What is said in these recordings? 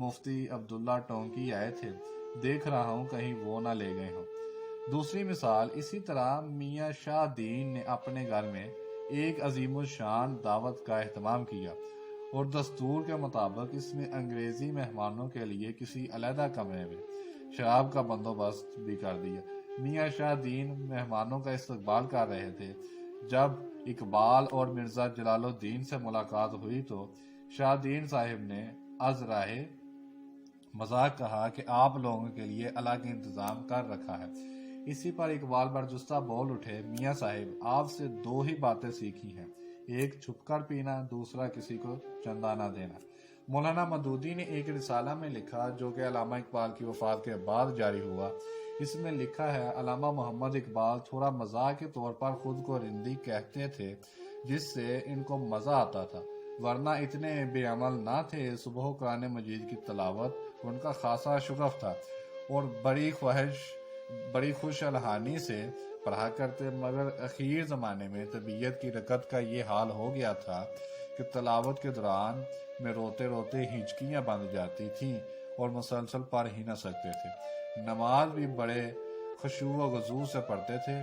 مفتی عبداللہ ٹونکی آئے تھے، دیکھ رہا ہوں کہیں وہ نہ لے گئے ہوں۔ دوسری مثال اسی طرح میاں شاہ دین نے اپنے گھر میں ایک عظیم الشان دعوت کا اہتمام کیا اور دستور کے مطابق اس میں انگریزی مہمانوں کے لیے کسی علیحدہ کمرے میں شراب کا بندوبست بھی کر دیا۔ میاں شاہ دین مہمانوں کا استقبال کر رہے تھے۔ جب اقبال اور مرزا جلال الدین سے ملاقات ہوئی تو شاہ دین صاحب نے از راہ مذاق کہا کہ آپ لوگوں کے لیے الگ انتظام کر رکھا ہے۔ اسی پر اقبال برجستہ بول اٹھے، میاں صاحب آپ سے دو ہی باتیں سیکھی ہیں، ایک چھپ کر پینا، دوسرا کسی کو چندہ نہ دینا۔ مولانا مودودی نے ایک رسالہ میں لکھا جو کہ علامہ اقبال کی وفات کے بعد جاری ہوا، اس میں لکھا ہے علامہ محمد اقبال تھوڑا مزاح کے طور پر خود کو رندی کہتے تھے جس سے ان کو مزہ آتا تھا، ورنہ اتنے بے عمل نہ تھے۔ صبح قرآن مجید کی تلاوت ان کا خاصا شغف تھا اور بڑی خوش الحانی سے پڑھا کرتے، مگر اخیر زمانے میں طبیعت کی رکت کا یہ حال ہو گیا تھا کہ تلاوت کے دوران میں روتے روتے ہچکیاں بند جاتی تھیں اور مسلسل پڑھ ہی نہ سکتے تھے۔ نماز بھی بڑے خشوع و خضوع سے پڑھتے تھے،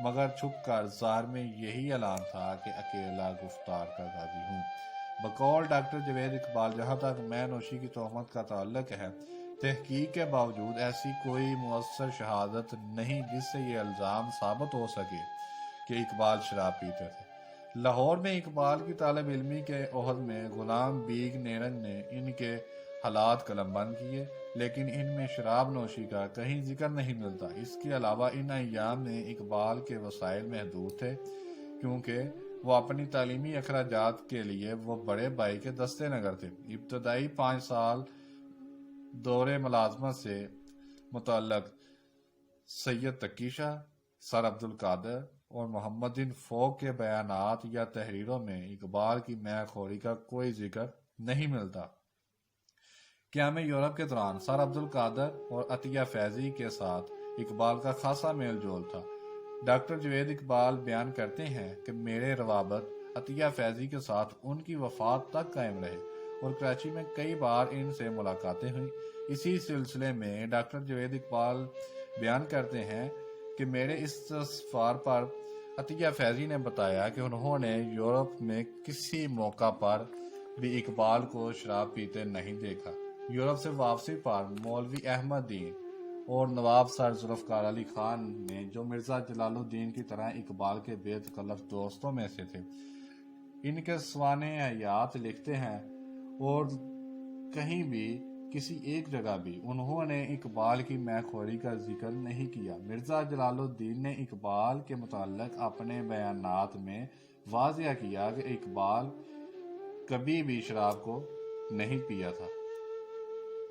مگر چھپ کر ظاہر میں یہی اعلان تھا کہ اکیلا گفتار کا غازی ہوں۔ بقول ڈاکٹر جوید اقبال جہاں تک میں نوشی کی تہمت کا تعلق ہے، تحقیق کے باوجود ایسی کوئی مؤثر شہادت نہیں جس سے یہ الزام ثابت ہو سکے کہ اقبال شراب پیتے تھے۔ لاہور میں اقبال کی طالب علمی کے عہد میں غلام بیگ نیرنگ نے ان کے حالات قلم بند کیے، لیکن ان میں شراب نوشی کا کہیں ذکر نہیں ملتا۔ اس کے علاوہ ان ایام میں اقبال کے وسائل محدود تھے، کیونکہ وہ اپنی تعلیمی اخراجات کے لیے وہ بڑے بھائی کے دستے نگر تھے۔ ابتدائی 5 سال دور ملازمت سے متعلق سید تقی شاہ، سر عبدالقادر اور محمد بن فوق کے بیانات یا تحریروں میں اقبال کی میخ خوری کا کوئی ذکر نہیں ملتا۔ قیام یورپ کے دوران سر عبدالقادر اور عطیہ فیضی کے ساتھ اقبال کا خاصا میل جول تھا۔ ڈاکٹر جوید اقبال بیان کرتے ہیں کہ میرے روابط عطیہ فیضی کے ساتھ ان کی وفات تک قائم رہے اور کراچی میں کئی بار ان سے ملاقاتیں ہوئیں۔ اسی سلسلے میں ڈاکٹر جوید اقبال بیان کرتے ہیں کہ میرے اس سفر پر عطیہ فیضی نے بتایا کہ انہوں نے یورپ میں کسی موقع پر بھی اقبال کو شراب پیتے نہیں دیکھا۔ یورپ سے واپسی پر مولوی احمد دین اور نواب سر ذوالفقار علی خان نے، جو مرزا جلال الدین کی طرح اقبال کے بے تکلف دوستوں میں سے تھے، ان کے سوانح حیات لکھتے ہیں اور کہیں بھی کسی ایک جگہ بھی انہوں نے اقبال کی میخ خوری کا ذکر نہیں کیا۔ مرزا جلال الدین نے اقبال کے متعلق اپنے بیانات میں واضح کیا کہ اقبال کبھی بھی شراب کو نہیں پیا تھا۔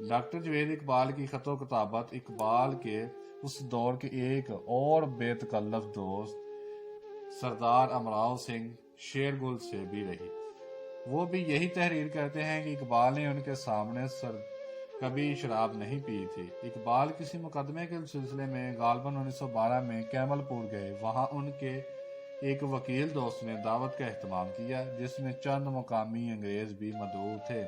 ڈاکٹر جوید اقبال کی خط و کتابت اقبال کے اس دور کے ایک اور بے تکلف دوست سردار امراؤ سنگھ شیرگل سے بھی رہی۔ وہ بھی یہی تحریر کرتے ہیں کہ اقبال نے ان کے سامنے کبھی شراب نہیں پی تھی۔ اقبال کسی مقدمے کے سلسلے میں غالباً 1912 میں کیمل پور گئے۔ وہاں ان کے ایک وکیل دوست نے دعوت کا اہتمام کیا جس میں چند مقامی انگریز بھی مدعو تھے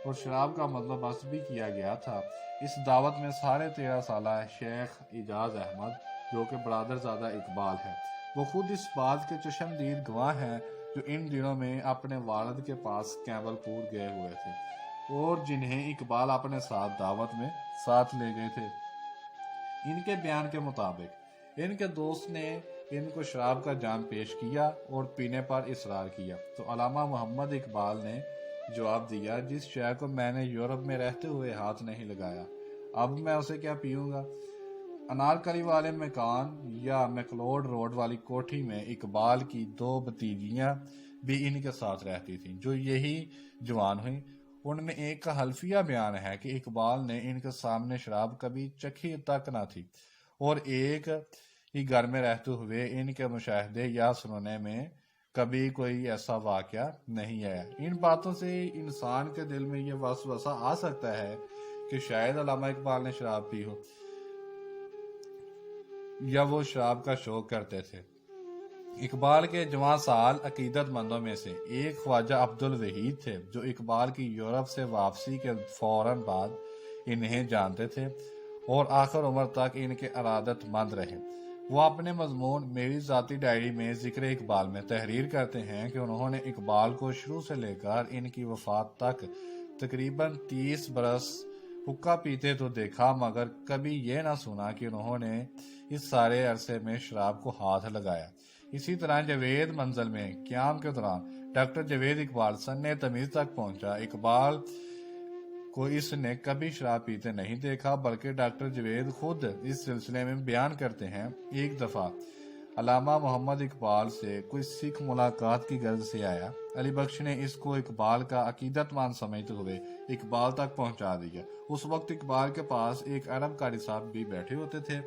اور شراب کا بندوبست بھی کیا گیا تھا۔ اس دعوت میں 13.5 سالہ شیخ اعجاز احمد، جو کہ برادر زادہ اقبال ہے، وہ خود اس بات کے چشمدید گواہ ہیں، جو ان دنوں میں اپنے والد کے پاس کیمل پور گئے ہوئے تھے اور جنہیں اقبال اپنے ساتھ دعوت میں ساتھ لے گئے تھے۔ ان کے بیان کے مطابق ان کے دوست نے ان کو شراب کا جام پیش کیا اور پینے پر اصرار کیا تو علامہ محمد اقبال نے جواب دیا، جس شے کو میں نے یورپ میں رہتے ہوئے ہاتھ نہیں لگایا، اب میں اسے کیا پیوں گا۔ انارکلی والے مکان یا میکلوڈ روڈ والی کوٹھی میں اقبال کی 2 بھتیجیاں بھی ان کے ساتھ رہتی تھیں، جو یہی جوان ہوئیں۔ ان میں ایک کا حلفیہ بیان ہے کہ اقبال نے ان کے سامنے شراب کبھی چکھی تک نہ تھی، اور ایک ہی گھر میں رہتے ہوئے ان کے مشاہدے یا سننے میں کبھی کوئی ایسا واقعہ نہیں آیا۔ ان باتوں سے انسان کے دل میں یہ وسوسہ آ سکتا ہے کہ شاید علامہ اقبال نے شراب پی ہو یا وہ شراب کا شوق کرتے تھے۔ اقبال کے جوان سال عقیدت مندوں میں سے ایک خواجہ عبدالوحید تھے جو اقبال کی یورپ سے واپسی کے فوراً بعد انہیں جانتے تھے اور آخر عمر تک ان کے ارادت مند رہے۔ وہ اپنے مضمون میری ذاتی ڈائری میں ذکر اقبال میں تحریر کرتے ہیں کہ انہوں نے اقبال کو شروع سے لے کر ان کی وفات تک تقریباً 30 برس حقہ پیتے تو دیکھا، مگر کبھی یہ نہ سنا کہ انہوں نے اس سارے عرصے میں شراب کو ہاتھ لگایا۔ اسی طرح جاوید منزل میں قیام کے دوران ڈاکٹر جاوید اقبال سن تمیز تک پہنچا۔ اقبال کو اس نے کبھی شراب پیتے نہیں دیکھا، بلکہ ڈاکٹر جاوید خود اس سلسلے میں بیان کرتے ہیں، ایک دفعہ علامہ محمد اقبال سے کوئی سکھ ملاقات کی غرض سے آیا۔ علی بخش نے اس کو اقبال کا عقیدت مند سمجھتے ہوئے اقبال تک پہنچا دیا۔ اس وقت اقبال کے پاس ایک عرب قاری صاحب بھی بیٹھے ہوتے تھے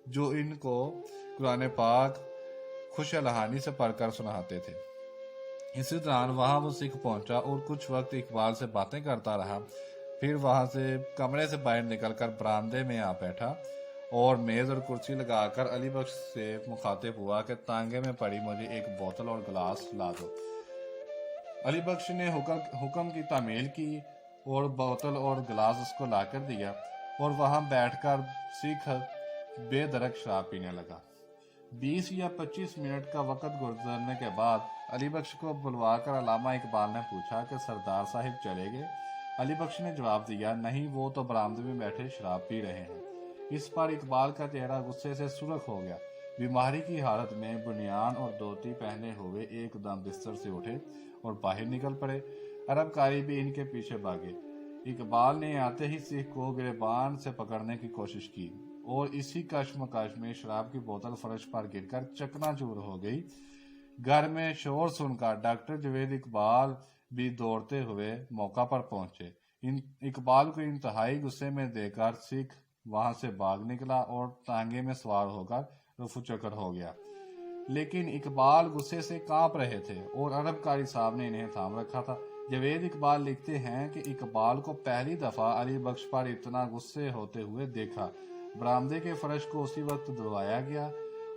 جو ان کو قرآن پاک خوش الحانی سے پڑھ کر سناتے تھے۔ اسی دوران وہاں وہ سکھ پہنچا اور کچھ وقت اقبال سے باتیں کرتا رہا، پھر وہاں سے کمرے سے باہر نکل کر برآمدے میں آ بیٹھا اور میز اور کرسی لگا کر علی بخش سے مخاطب ہوا کہ تانگے میں پڑی مجھے ایک بوتل اور گلاس لا دو۔ علی بخش نے حکم کی تعمیل کی اور بوتل اور گلاس اس کو لا کر دیا اور وہاں بیٹھ کر سکھ بے درک شراب پینے لگا۔ 20 یا 25 منٹ کا وقت گزرنے کے بعد علی بخش کو بلوا کر علامہ اقبال نے پوچھا کہ سردار صاحب چلے گئے؟ علی بخش نے جواب دیا، نہیں، وہ تو برآمدے میں بیٹھے شراب پی رہے ہیں۔ اس پر اقبال کا چہرہ غصے سے سرخ ہو گیا۔ بیماری کی حالت میں بنیان اور دھوتی پہنے ہوئے ایک دم بستر سے اٹھے اور باہر نکل پڑے۔ عرب قاری بھی ان کے پیچھے بھاگے۔ اقبال نے آتے ہی سکھ کو گریبان سے پکڑنے کی کوشش کی اور اسی کشمکش میں شراب کی بوتل فرش پر گر کر چکنا چور ہو گئی۔ گھر میں شور سن کر ڈاکٹر جاوید اقبال بھی دوڑتے ہوئے موقع پر پہنچے۔ اقبال کو انتہائی غصے میں دیکھ کر سکھ وہاں سے بھاگ نکلا اور تانگے میں سوار ہو کر رفو چکر ہو گیا، لیکن اقبال غصے سے کانپ رہے تھے اور عرب قاری صاحب نے انہیں تھام رکھا تھا۔ جاوید اقبال لکھتے ہیں کہ اقبال کو پہلی دفعہ علی بخش پر اتنا غصے ہوتے ہوئے دیکھا۔ برآمدے کے فرش کو اسی وقت دھلوایا گیا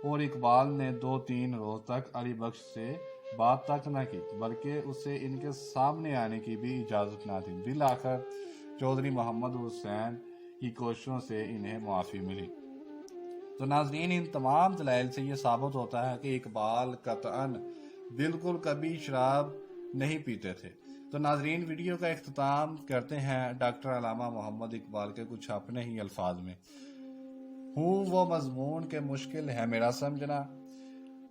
اور اقبال نے 2-3 روز تک علی بخش سے بات تک نہ کی، بلکہ اسے ان کے سامنے آنے کی بھی اجازت نہ دی۔ بالآخر چودھری محمد حسین کی کوششوں سے انہیں معافی ملی۔ تو ناظرین، ان تمام دلائل سے یہ ثابت ہوتا ہے کہ اقبال قطعاً بالکل کبھی شراب نہیں پیتے تھے۔ تو ناظرین، ویڈیو کا اختتام کرتے ہیں ڈاکٹر علامہ محمد اقبال کے کچھ اپنے ہی الفاظ میں۔ ہوں وہ مضمون کہ مشکل ہے میرا سمجھنا،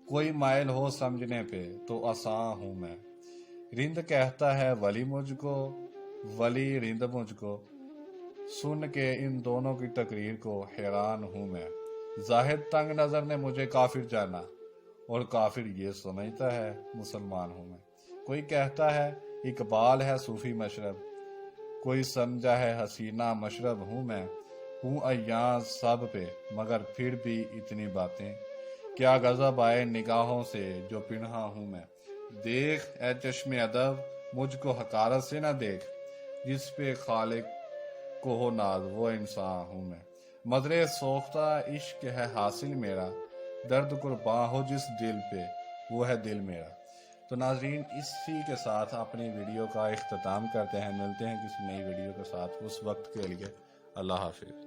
کوئی مائل ہو سمجھنے پہ تو آساں ہوں میں۔ رند کہتا ہے ولی مجھ کو، ولی رند مجھ کو، سن کے ان دونوں کی تقریر کو حیران ہوں میں۔ زاہد تنگ نظر نے مجھے کافر جانا اور کافر یہ سمجھتا ہے مسلمان ہوں میں۔ کوئی کہتا ہے اقبال ہے صوفی مشرب، کوئی سمجھا ہے حسینہ مشرب ہوں میں۔ ہوں ایاں سب پہ مگر پھر بھی اتنی باتیں، کیا غضب آئے نگاہوں سے جو پنہاں ہوں میں۔ دیکھ اے چشم ادب مجھ کو حقارت سے نہ دیکھ، جس پہ خالق کو ہو ناز وہ انسان ہوں میں۔ مدرے سوختہ عشق ہے حاصل میرا، درد قرباں ہو جس دل پہ وہ ہے دل میرا۔ تو ناظرین، اسی کے ساتھ اپنی ویڈیو کا اختتام کرتے ہیں۔ ملتے ہیں کسی نئی ویڈیو کے ساتھ، اس وقت کے لیے اللہ حافظ۔